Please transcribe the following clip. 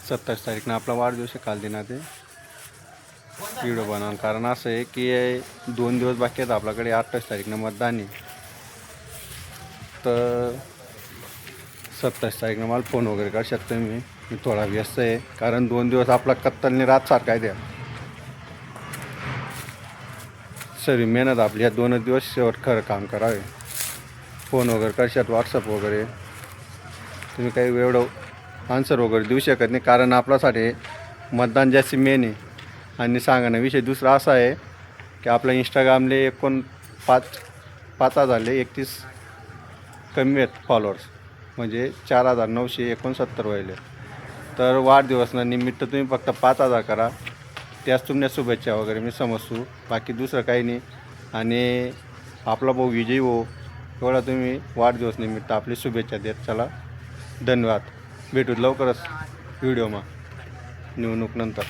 27 तारीखनं आपला वाढदिवस आहे. काल दिना ते व्हिडिओ बनवून, कारण असं आहे की 2 दिवस बाकी आहेत आपल्याकडे. 28 तारीखनं मतदान आहे. तर 27 तारीखनं मला फोन वगैरे करू शकतो मी थोडा व्यस्त आहे, कारण 2 दिवस आपला कत्तलने रात सारखा आहे. त्या सर्व मेहनत आपली ह्या 2 दिवस शेवट खरं काम करावे. फोन वगैरे करशात, व्हॉट्सअप वगैरे तुम्ही काही एवढं आन्सर वगैरे देऊ शकत नाही, कारण आपल्यासाठी मतदान जास्त मेन आहे. आणि सांगणं विषय दुसरा असा आहे की आपल्या इंस्टाग्रामले 5,031 कमी आहेत फॉलोअर्स, म्हणजे 4,969 व्हायले. तर वाढदिवसानिमित्त तुम्ही फक्त 5,000 करा, त्याच तुमच्या शुभेच्छा वगैरे मी समजतो, बाकी दुसरं काही नाही. आणि आपला भाऊ विजयी हो, एवढा तुम्ही वाढदिवसनिमित्त आपली शुभेच्छा देत चला. धन्यवाद. भेटू लवकरच व्हिडिओमा निवडणूक नंतर.